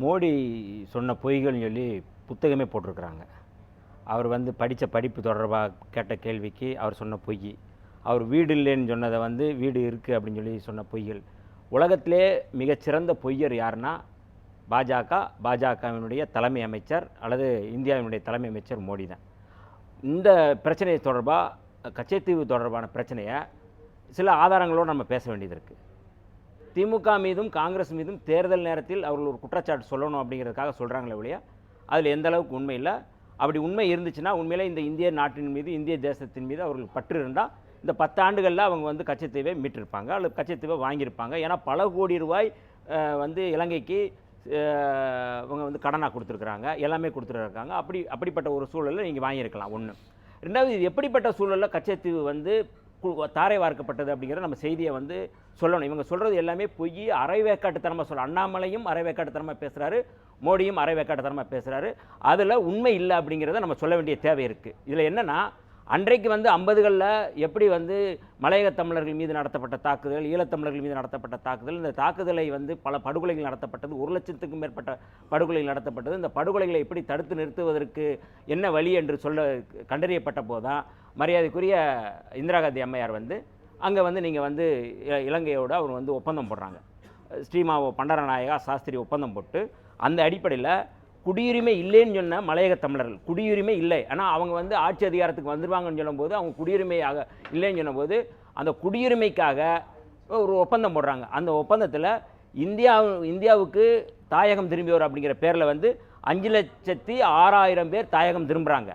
மோடி சொன்ன பொய்கள்னு சொல்லி புத்தகமே போட்டிருக்கிறாங்க. அவர் வந்து படித்த படிப்பு தொடர்பாக கேட்ட கேள்விக்கு அவர் சொன்ன பொய், அவர் வீடு இல்லைன்னு சொன்னதை வந்து வீடு இருக்குது அப்படின்னு சொல்லி சொன்ன பொய்கள். உலகத்திலே மிகச்சிறந்த பொய்யர் யாருன்னா பாஜகவினுடைய தலைமை அமைச்சர் அல்லது இந்தியாவினுடைய தலைமை அமைச்சர் மோடி தான். இந்த பிரச்சனை தொடர்பாக, கச்சைத்தீவு தொடர்பான பிரச்சனையை சில ஆதாரங்களோடு நம்ம பேச வேண்டியது இருக்குது. திமுக மீதும் காங்கிரஸ் மீதும் தேர்தல் நேரத்தில் அவர்கள் ஒரு குற்றச்சாட்டு சொல்லணும் அப்படிங்கிறதுக்காக சொல்கிறாங்களே ஒழிய அதில் எந்த அளவுக்கு உண்மை இல்லை. அப்படி உண்மை இருந்துச்சுன்னா உண்மையிலே இந்த இந்திய நாட்டின் மீது, இந்திய தேசத்தின் மீது அவர்கள் பற்று இருந்தால் இந்த 10 ஆண்டுகளில் அவங்க வந்து கச்சைத்தீவை மீட்டிருப்பாங்க அல்லது கச்சைத்தீவை வாங்கியிருப்பாங்க. ஏன்னா பல கோடி ரூபாய் வந்து இலங்கைக்கு அவங்க வந்து கடனாக கொடுத்துருக்குறாங்க, எல்லாமே கொடுத்துருக்காங்க. அப்படிப்பட்ட ஒரு சூழலில் நீங்கள் வாங்கியிருக்கலாம். ஒன்று. ரெண்டாவது, இது எப்படிப்பட்ட சூழலில் கச்சைத்தீவு வந்து தாரை வார்க்கப்பட்டது அப்படிங்கிற நம்ம செய்தியை வந்து சொல்லணும். இவங்க சொல்கிறது எல்லாமே பொய், அரைவேக்காட்டுத்தனமாக சொல்ல. அண்ணாமலையும் அரைவேக்காட்டுத்தனமாக பேசுகிறாரு, மோடியும் அரைவேக்காட்டுத்தனமாக பேசுகிறாரு. அதில் உண்மை இல்லை அப்படிங்கிறத நம்ம சொல்ல வேண்டிய தேவை இருக்குது. இதில் என்னென்னா, அன்றைக்கு வந்து 50களில் எப்படி வந்து மலையக தமிழர்கள் மீது நடத்தப்பட்ட தாக்குதல், ஈழத்தமிழர்கள் மீது நடத்தப்பட்ட தாக்குதல், இந்த தாக்குதலை வந்து பல படுகொலைகள் நடத்தப்பட்டது, 1 லட்சத்துக்கும் மேற்பட்ட படுகொலைகள் நடத்தப்பட்டது. இந்த படுகொலைகளை எப்படி தடுத்து நிறுத்துவதற்கு என்ன வழி என்று கண்டறியப்பட்ட போது தான் மரியாதைக்குரிய இந்திரா காந்தி அம்மையார் வந்து அங்கே வந்து நீங்கள் வந்து இலங்கையோடு அவர் வந்து ஒப்பந்தம் போடுறாங்க. ஸ்ரீமாவோ பண்டரநாயகா சாஸ்திரி ஒப்பந்தம் போட்டு அந்த அடிப்படையில் குடியுரிமை இல்லைன்னு சொன்ன மலையக தமிழர்கள், குடியுரிமை இல்லை, ஆனால் அவங்க வந்து ஆட்சி அதிகாரத்துக்கு வந்துடுவாங்கன்னு சொல்லும்போது, அவங்க குடியுரிமையாக இல்லைன்னு சொன்னபோது அந்த குடியுரிமைக்காக ஒரு ஒப்பந்தம் போடுறாங்க. அந்த ஒப்பந்தத்தில் இந்தியாவுக்கு தாயகம் திரும்பியவர் அப்படிங்கிற பேரில் வந்து 5,06,000 பேர் தாயகம் திரும்புகிறாங்க.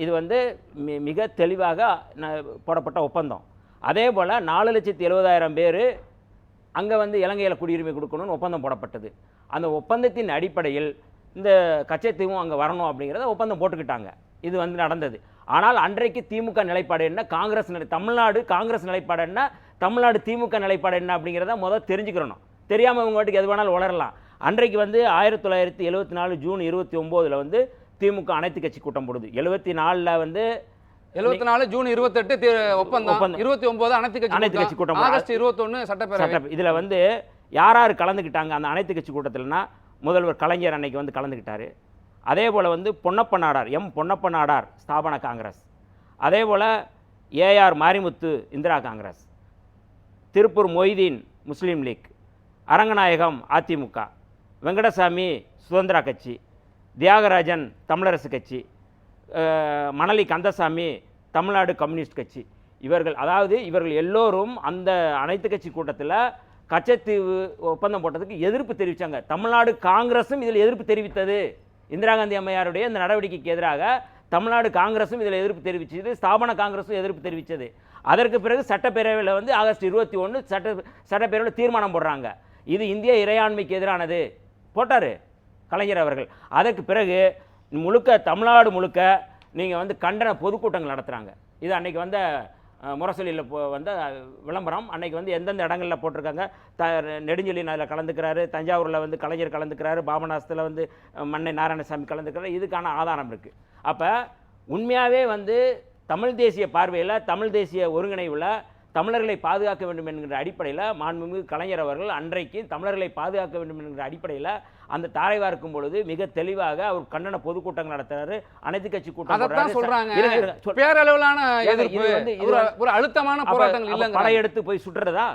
இது வந்து மிக தெளிவாக போடப்பட்ட ஒப்பந்தம். அதே போல் 4,70,000 பேர் அங்கே வந்து இலங்கையில் குடியுரிமை கொடுக்கணும்னு ஒப்பந்தம் போடப்பட்டது. அந்த ஒப்பந்தத்தின் அடிப்படையில் இந்த கச்சைத்தீவும் அங்கே வரணும் அப்படிங்கிறத ஒப்பந்தம் போட்டுக்கிட்டாங்க. இது வந்து நடந்தது. ஆனால் அன்றைக்கு திமுக நிலைப்பாடு என்ன, தமிழ்நாடு காங்கிரஸ் நிலைப்பாடு என்ன, தமிழ்நாடு திமுக நிலைப்பாடு என்ன அப்படிங்கிறத முதல் தெரிஞ்சுக்கிறணும். தெரியாமல் இவங்க வாட்டுக்கு எது வேணாலும் வளரலாம். அன்றைக்கு வந்து 1974 ஜூன் 29 வந்து திமுக அனைத்து கட்சி கூட்டம் போடுது. 74 வந்து 74 ஜூன் 28 ஒப்பந்தம், 29 அனைத்து கட்சி கூட்டம், ஆகஸ்ட் 21 சட்டப்பேரவை. இதில் வந்து யார் கலந்துக்கிட்டாங்க அந்த அனைத்து கட்சி கூட்டத்தில்னா, முதல்வர் கலைஞர் அன்னைக்கு வந்து கலந்துக்கிட்டாரு. அதே போல் வந்து பொன்னப்ப நாடார், பொன்னப்ப நாடார் ஸ்தாபன காங்கிரஸ், அதே போல் ஏஆர் மாரிமுத்து இந்திரா காங்கிரஸ், திருப்பூர் மொய்தீன் முஸ்லீம் லீக், அரங்கநாயகம் அதிமுக, வெங்கடசாமி சுதந்திரா கட்சி, தியாகராஜன் தமிழரசு கட்சி, மணலி கந்தசாமி தமிழ்நாடு கம்யூனிஸ்ட் கட்சி. இவர்கள் எல்லோரும் அந்த அனைத்து கட்சி கூட்டத்தில் கச்சைத்தீவு ஒப்பந்தம் போட்டதுக்கு எதிர்ப்பு தெரிவித்தாங்க. தமிழ்நாடு காங்கிரஸும் இதில் எதிர்ப்பு தெரிவித்தது. இந்திரா காந்தி அம்மையாருடைய இந்த நடவடிக்கைக்கு எதிராக தமிழ்நாடு காங்கிரஸும் இதில் எதிர்ப்பு தெரிவித்தது, ஸ்தாபன காங்கிரஸும் எதிர்ப்பு தெரிவித்தது. அதற்கு பிறகு சட்டப்பேரவையில் வந்து ஆகஸ்ட் 21 சட்டப்பேரவையில் தீர்மானம் போடுறாங்க. இது இந்திய இறையாண்மைக்கு எதிரானது போட்டார் கலைஞர் அவர்கள். அதற்கு பிறகு தமிழ்நாடு முழுக்க நீங்கள் வந்து கண்டன பொதுக்கூட்டங்கள் நடத்துகிறாங்க. இது அன்றைக்கி வந்த முரசொலியில் வந்த விளம்பரம். அன்றைக்கி வந்து எந்தெந்த இடங்களில் போட்டிருக்காங்க. நெடுஞ்செழியன் அதில் கலந்துக்கிறாரு, தஞ்சாவூரில் வந்து கலைஞர் கலந்துக்கிறாரு, பாபநாசத்தில் வந்து மன்னை நாராயணசாமி கலந்துக்கிறாரு. இதுக்கான ஆதாரம் இருக்குது. அப்போ உண்மையாகவே வந்து தமிழ் தேசிய பார்வையில், தமிழ் தேசிய ஒருங்கிணைவில் தமிழர்களை பாதுகாக்க வேண்டும் என்கிற அடிப்படையில் மாண்புமிகு கலைஞர் அவர்கள் அன்றைக்கு தமிழர்களை பாதுகாக்க வேண்டும் என்கிற அடிப்படையில் அந்த தாரை வார்க்கும் பொழுது மிக தெளிவாக அவர் கண்டன பொதுக்கூட்டங்கள் நடத்துறாரு, அனைத்து கட்சி கூட்டம் சொல்றாங்க. பேரளவிலான ஒரு அழுத்தமான போராட்டங்கள் இல்லைங்க, படையெடுத்து போய் சுட்டுறதா.